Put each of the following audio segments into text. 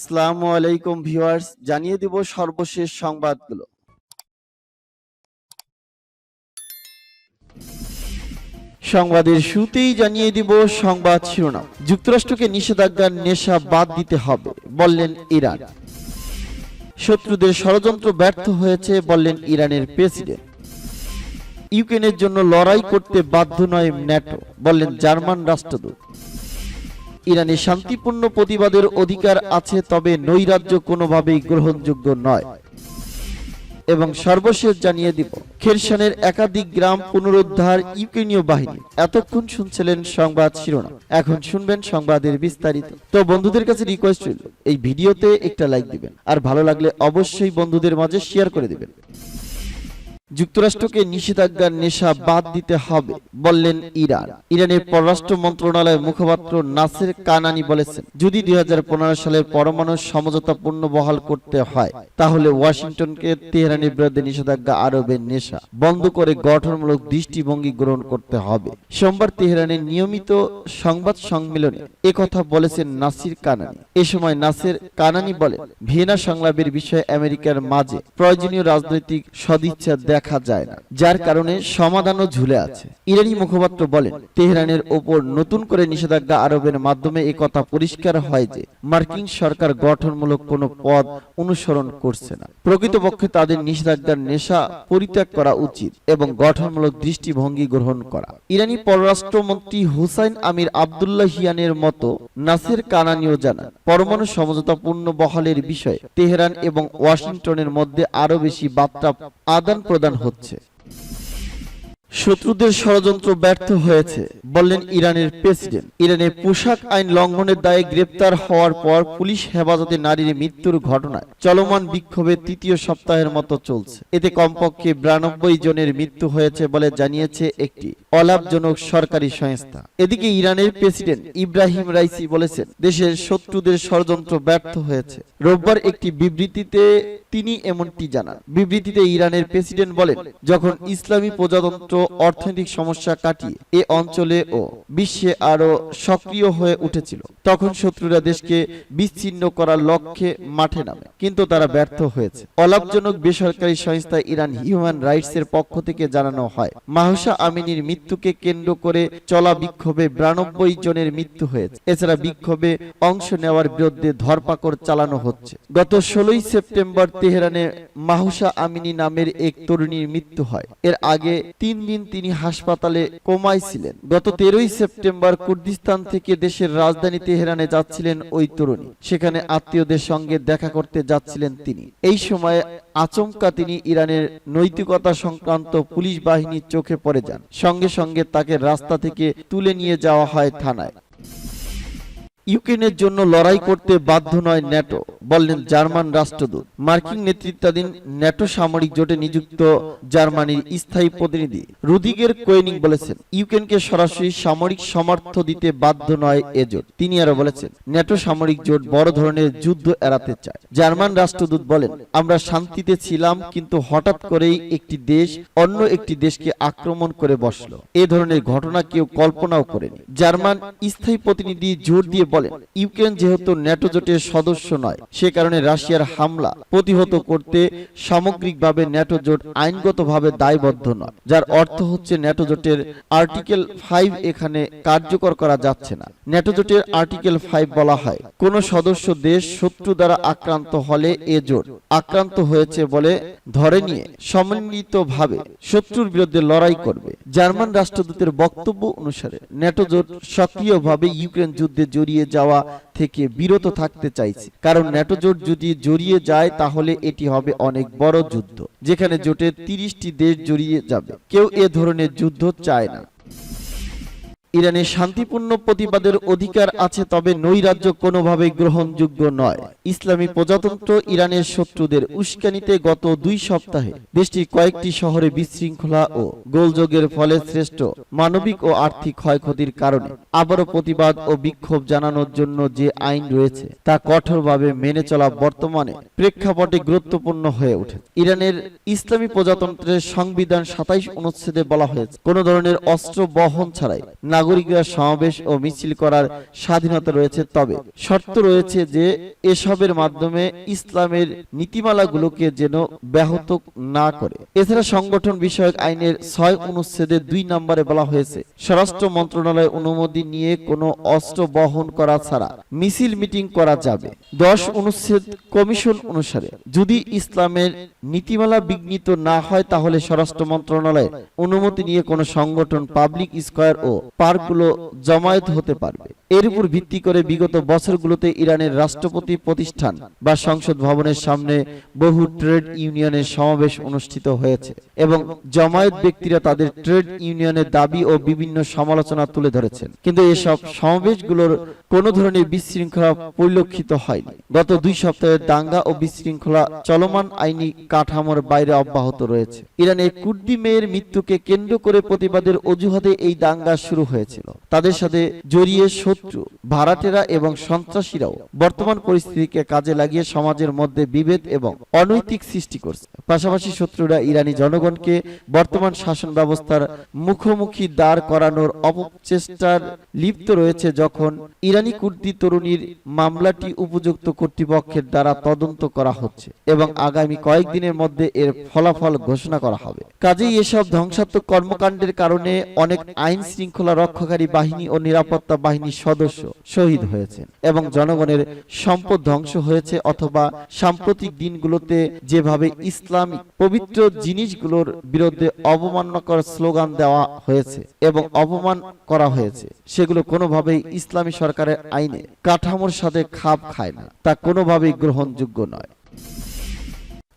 আসসালামু আলাইকুম ভিউয়ার্স, জানিয়ে দিব সর্বশেষ সংবাদগুলো। সংবাদের শুরুতেই জানিয়ে দিব সংবাদ শিরোনাম। যুক্তরাষ্ট্রকে নিষেধাজ্ঞার নেশা বাদ দিতে হবে বললেন ইরান। শত্রুদের ষড়যন্ত্র ব্যর্থ হয়েছে বললেন ইরানের প্রেসিডেন্ট। ইউক্রেনের জন্য লড়াই করতে বাধ্য নয় ন্যাটো বললেন জার্মান রাষ্ট্রদূত। ইরানে শান্তিপূর্ণ প্রতিবাদের অধিকার আছে, তবে নৈরাজ্য কোনোভাবেই গ্রহণযোগ্য নয়। এবং সর্বশেষ জানিয়ে দিব খেরসনের একাধিক গ্রাম পুনরুদ্ধার ইউক্রেনীয় বাহিনী। এতক্ষণ শুনছিলেন সংবাদ শিরোনাম, এখন শুনবেন সংবাদের বিস্তারিত। তো বন্ধুদের কাছে রিকোয়েস্ট রইল, এই ভিডিওতে একটা লাইক দিবেন, আর ভালো লাগলে অবশ্যই বন্ধুদের মাঝে শেয়ার করে দিবেন। যুক্তরাষ্ট্রকে নিষেধাজ্ঞার নেশা বাদ দিতে হবে বললেন ইরান। ইরানের পররাষ্ট্র মন্ত্রণালয়ের মুখপাত্র নাসের কানানি বলেছেন, যদি 2015 সালের পরমাণু সমঝোতা পুনর্বহাল করতে হয়, তাহলে ওয়াশিংটনকে তেহরানের বিরুদ্ধে নিষেধাজ্ঞা আরোপের নেশা বন্ধ করে গঠনমূলক দৃষ্টিভঙ্গি গ্রহণ করতে হবে। সোমবার তেহরানের নিয়মিত সংবাদ সম্মেলনে একথা বলেছেন নাসির কানানি। এ সময় নাসের কানানি বলেন, ভিয়েনা সংলাপের বিষয়ে আমেরিকার মাঝে প্রয়োজনীয় রাজনৈতিক সদিচ্ছা দেখা যায় না, যার কারণে সমাধানও ঝুলে আছে। ইরানি মুখপাত্র বলেন, তেহরানের ওপর নতুন করে নিষেধাজ্ঞা আরোপের মাধ্যমে একথা পরিষ্কার হয় যে মার্কিন সরকার গঠনমূলক কোনো পথ অনুসরণ করছে না। প্রকৃতপক্ষে তাদের নিষেধাজ্ঞার নেশা পরিত্যাগ করা উচিত এবং গঠনমূলক দৃষ্টিভঙ্গি গ্রহণ করা। ইরানি পররাষ্ট্রমন্ত্রী হুসাইন আমির আবদুল্লাহিয়ানের মতো নাসের কানানিও জানান, পরমাণু সমঝোতা পুনর্বহালের বিষয়ে তেহরান এবং ওয়াশিংটনের মধ্যে আরো বেশি বার্তা আদান প্রদান হচ্ছে। শত্রুদের ষড়যন্ত্র ব্যর্থ হয়েছে বললেন ইরানের প্রেসিডেন্ট। ইরানের পোশাক আইন লঙ্ঘনের দায়ে গ্রেপ্তার হওয়ার পর পুলিশ হেফাজতে নারীর মৃত্যুর ঘটনায় চলমান বিক্ষোভের তৃতীয় সপ্তাহের মতো চলছে। এতে কমপক্ষে 92 জনের মৃত্যু হয়েছে বলে জানিয়েছে একটি অলাভজনক সরকারি সংস্থা। এদিকে ইরানের প্রেসিডেন্ট ইব্রাহিম রাইসি বলেছেন, দেশের শত্রুদের ষড়যন্ত্র ব্যর্থ হয়েছে। রোববার একটি বিবৃতিতে তিনি এমনটি জানান। বিবৃতিতে ইরানের প্রেসিডেন্ট বলেন, যখন ইসলামী প্রজাতন্ত্র অর্থনৈতিক সমস্যা কাটিয়ে এ অঞ্চলে ও বিশ্বে আরো সক্রিয় হয়ে উঠেছিল, তখন শত্রুরা দেশকে বিচ্ছিন্ন করার লক্ষ্যে মাঠে নামে, কিন্তু তারা ব্যর্থ হয়েছে। অলাভজনক বেসরকারি সংস্থা ইরান হিউম্যান রাইটস এর পক্ষ থেকে জানানো হয়, মাহসা আমিনীর মৃত্যুকে কেন্দ্র করে চলা বিক্ষোভে 92 জনের মৃত্যু হয়েছে। এছাড়া বিক্ষোভে অংশ নেওয়ার বিরুদ্ধে ধরপাকড় চালানো হচ্ছে। গত 16 সেপ্টেম্বর তেহরানে মাহসা আমিনী নামের এক তরুণীর মৃত্যু হয়। এর আগে 3 দিন তিনি হাসপাতালে কোমায় ছিলেন। গত 13 সেপ্টেম্বর কুর্দিস্তান থেকে দেশের রাজধানী তেহরানে যাচ্ছিলেন ওই তরুণী। সেখানে আত্মীয়দের সঙ্গে দেখা করতে যাচ্ছিলেন তিনি। এই সময় আচমকা তিনি ইরানের নৈতিকতা সংক্রান্ত পুলিশ বাহিনীর চোখে পড়ে যান। সঙ্গে সঙ্গে তাকে রাস্তা থেকে তুলে নিয়ে যাওয়া হয় থানায়। ইউক্রেনের জন্য লড়াই করতে বাধ্য নয় ন্যাটো বললেন জার্মান রাষ্ট্রদূত। মার্কিন নেতৃত্বাধীন ন্যাটো সামরিক জোটে নিযুক্ত জার্মানির স্থায়ী প্রতিনিধি রুদিগের কোয়েনিং বলেছেন, ইউক্রেনকে সরাসরি সামরিক সমর্থন দিতে বাধ্য নয় এ জোট। তিনি আরো বলেছেন, ন্যাটো সামরিক জোট বড় ধরনের যুদ্ধ এড়াতে চায়। জার্মান রাষ্ট্রদূত বলেন, আমরা শান্তিতে ছিলাম, কিন্তু হঠাৎ করেই একটি দেশ অন্য একটি দেশকে আক্রমণ করে বসলো। এ ধরনের ঘটনা কেউ কল্পনাও করেনি। জার্মান স্থায়ী প্রতিনিধি জোর দিয়ে বলেন, ইউক্রেন যেহেতু ন্যাটো জোটের সদস্য নয়, সে কারণে রাশিয়ার হামলা প্রতিহত করতে সামগ্রিকভাবে ন্যাটো জোট আইনগতভাবে দায়বদ্ধ নয়, যার অর্থ হচ্ছে ন্যাটো জোটের আর্টিকেল 5 এখানে কার্যকর করা যাচ্ছে না। ন্যাটো জোটের আর্টিকেল 5 বলা হয়, কোন সদস্য দেশ শত্রু দ্বারা আক্রান্ত হলে এ জোট আক্রান্ত হয়েছে বলে ধরে নিয়ে সম্মিলিতভাবে শত্রুর বিরুদ্ধে লড়াই করবে। জার্মান রাষ্ট্রদূতের বক্তব্য অনুসারে ন্যাটো জোট সক্রিয়ভাবে ইউক্রেন যুদ্ধে জড়িয়ে যাওয়া থেকে বিরত থাকতে চাইছে, কারণ ন্যাটো জোট যদি জড়িয়ে যায় তাহলে এটি হবে অনেক বড় যুদ্ধ, যেখানে জোটের 30টি দেশ জড়িয়ে যাবে। কেউ এ ধরনের যুদ্ধ চায় না। ইরানে শান্তিপূর্ণ প্রতিবাদের অধিকার আছে, তবে নৈরাজ্য কোনোভাবেই গ্রহণযোগ্য নয়। ইসলামী প্রজাতন্ত্র ইরানের শত্রুদের উস্কানিতে গত 2 সপ্তাহে দেশটির কয়েকটি শহরে বিশৃঙ্খলা ও গোলযোগের ফলে শ্রেষ্ঠ মানবিক ও আর্থিক ক্ষয়ক্ষতির কারণে আবারও প্রতিবাদ ও বিক্ষোভ জানানোর জন্য যে আইন রয়েছে তা কঠোরভাবে মেনে চলা বর্তমানে প্রেক্ষাপটে গুরুত্বপূর্ণ হয়ে ওঠে। ইরানের ইসলামী প্রজাতন্ত্রের সংবিধান 27 অনুচ্ছেদে বলা হয়েছে, কোন ধরনের অস্ত্র বহন ছাড়াই নাগরিকরা সমাবেশ ও মিছিল করার স্বাধীনতা রয়েছে, তবে শর্ত রয়েছে যে এসবের মাধ্যমে ইসলামের নীতিমালাগুলোকে যেন ব্যাহত না করে। এছাড়া সংগঠন বিষয়ক আইনের ৬ অনুচ্ছেদে ২ নম্বরে বলা হয়েছে, স্বরাষ্ট্র মন্ত্রণালয়ের অনুমতি নিয়ে কোনো অস্ত্র বহন করা ছাড়া মিছিল মিটিং করা যাবে। ১০ অনুচ্ছেদ কমিশন অনুসারে যদি ইসলামের নীতিমালা বিঘ্নিত না হয় তাহলে স্বরাষ্ট্র মন্ত্রণালয়ের অনুমতি নিয়ে কোনো সংগঠন পাবলিক স্কয়ার ও পার্কগুলো জমায়েত হতে পারবে। এর উপর ভিত্তি করে বিগত বছরগুলোতে ইরানের রাষ্ট্রপতি প্রতিষ্ঠান বা সংসদ ভবনের সামনে বহু ট্রেড ইউনিয়নের সমাবেশ অনুষ্ঠিত হয়েছে এবং জমায়েত ব্যক্তিরা তাদের ট্রেড ইউনিয়নের দাবি ও বিভিন্ন সমালোচনা তুলে ধরেছেন, কিন্তু এসব সমাবেশগুলোর কোনো ধরনের বিশৃঙ্খলা পরিলক্ষিত হয়নি। গত ২ সপ্তাহের দাঙ্গা ও বিশৃঙ্খলা চলমান আইনি কাঠামোর বাইরে অব্যাহত রয়েছে। ইরানে কুর্দি মেয়ের মৃত্যুকে কেন্দ্র করে প্রতিবাদের অজুহাতে এই দাঙ্গা শুরু হয়েছিল। তাদের সাথে জড়িয়ে শত্রু, ভাড়াটেরা এবং সন্ত্রাসীরাও বর্তমান পরিস্থিতিকে কাজে লাগিয়ে সমাজের মধ্যে বিভেদ এবং অনৈতিক সৃষ্টি করছে। পাশাপাশি শত্রুরা ইরানি জনগণকে বর্তমান শাসন ব্যবস্থার মুখোমুখি দাঁড় করানোর অপচেষ্টার লিপ্ত রয়েছে। যখন ইরানি কুর্দি তরুণীর মামলাটি উপযুক্ত কর্তৃপক্ষের দ্বারা তদন্ত করা হচ্ছে এবং আগামী কয়েকদিনের মধ্যে এর ফলাফল ঘোষণা করা হবে। কাজেই এসব ধ্বংসাত্মক কর্মকাণ্ডের কারণে অনেক আইন শৃঙ্খলা রক্ষাকারী বাহিনী ও নিরাপত্তা বাহিনীর সদস্য শহীদ হয়েছেন এবং জনগণের সম্পদ ধ্বংস হয়েছে, অথবা সাম্প্রতিক দিনগুলোতে যেভাবে ইসলামিক পবিত্র জিনিসগুলোর বিরুদ্ধে অবমাননাকর স্লোগান দেওয়া হয়েছে এবং অপমান করা হয়েছে, সেগুলো কোনোভাবেই ইসলামী সরকারের আইনে কাঠামোর সাথে খাপ খায় না, তা কোনোভাবেই গ্রহণযোগ্য নয়।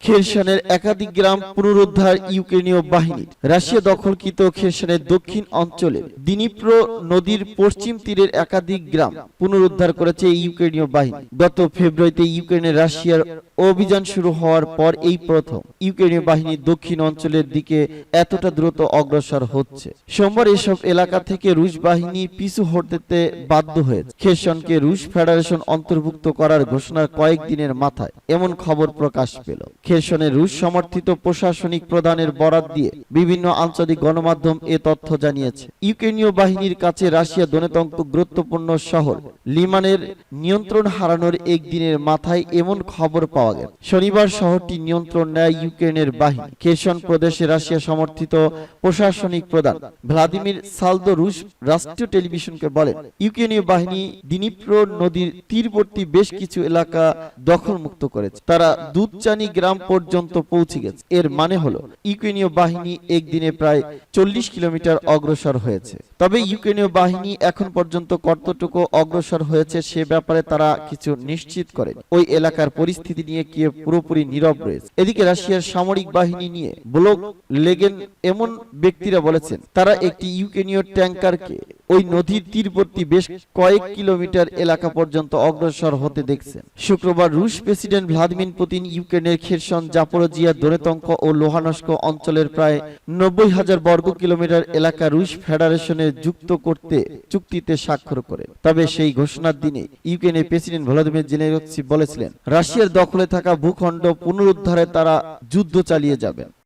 খেরসনের একাধিক গ্রাম পুনরুদ্ধার ইউক্রেনীয় বাহিনীর। রাশিয়া দখলকৃত খেরসনের দক্ষিণ অঞ্চলে দিনিপ্রো নদীর পশ্চিম তীরের একাধিক গ্রাম পুনরুদ্ধার করেছে ইউক্রেনীয় বাহিনী। গত ফেব্রুয়ারিতে ইউক্রেনের রাশিয়ার অভিযান শুরু হওয়ার পর এই প্রথম ইউক্রেনীয় বাহিনী দক্ষিণ অঞ্চলের দিকে এতটা দ্রুত অগ্রসর হচ্ছে। সোমবার এসব এলাকা থেকে রুশ বাহিনী পিছু হটতে বাধ্য হয়েছে। খেরসনকে রুশ ফেডারেশন অন্তর্ভুক্ত করার ঘোষণার কয়েকদিনের মাথায় এমন খবর প্রকাশ পেল। খেরসনের রুশ সমর্থিত প্রশাসনিক প্রধানের বরাত দিয়ে বিভিন্ন আঞ্চলিক গণমাধ্যম এ তথ্য জানিয়েছে। ইউক্রেনীয় বাহিনীর কাছে রাশিয়া দনেতঙ্ক গুরুত্বপূর্ণ শহর লিমানের নিয়ন্ত্রণ হারানোর একদিনের মাথায় এমন খবর পাওয়া গেল। শনিবার শহরটি নিয়ন্ত্রণ নেয় ইউক্রেনের বাহিনী। খেরসন প্রদেশে রাশিয়া সমর্থিত প্রশাসনিক প্রধান ভ্লাদিমির সালদো রুশ রাষ্ট্রীয় টেলিভিশনকে বলেন, ইউক্রেনীয় বাহিনী দিনিপ্রো নদীর তীরবর্তী বেশ কিছু এলাকা দখলমুক্ত করেছে। তারা দুধচানি গ্রাম পর্যন্ত পৌঁছে গেছে। এর মানে হলো ইউক্রেনীয় বাহিনী একদিনে প্রায় 40 কিলোমিটার অগ্রসর হয়েছে। তবে ইউক্রেনীয় বাহিনী এখন পর্যন্ত কতটুকু অগ্রসর হয়েছে সে ব্যাপারে তারা কিছু নিশ্চিত করে। ওই এলাকার পরিস্থিতি নিয়ে কিয়েভ পুরোপুরি নীরব রয়েছে। এদিকে রাশিয়ার সামরিক বাহিনী নিয়ে ব্লগ লেগেন এমন ব্যক্তিরা বলেছেন, তারা একটি ইউক্রেনীয় ট্যাঙ্কারকে ওই নদীর তীরবর্তী বেশ কয়েক কিলোমিটার এলাকা পর্যন্ত অগ্রসর হতে দেখছেন। শুক্রবার রুশ প্রেসিডেন্ট ভ্লাদিমির পুতিন ইউক্রেনের খেরসন, জাপোরোজিয়া, দনেতঙ্ক ও লোহানস্ক অঞ্চলের প্রায় 90,000 বর্গ কিলোমিটার এলাকা রুশ ফেডারেশনে যুক্ত করতে চুক্তিতে স্বাক্ষর করেন। তবে সেই ঘোষণার দিনে ইউক্রেনের প্রেসিডেন্ট ভলোদিমির জেলেনস্কি বলেছিলেন, রাশিয়ার দখলে থাকা ভূখণ্ড পুনরুদ্ধারে তারা যুদ্ধ চালিয়ে যাবেন।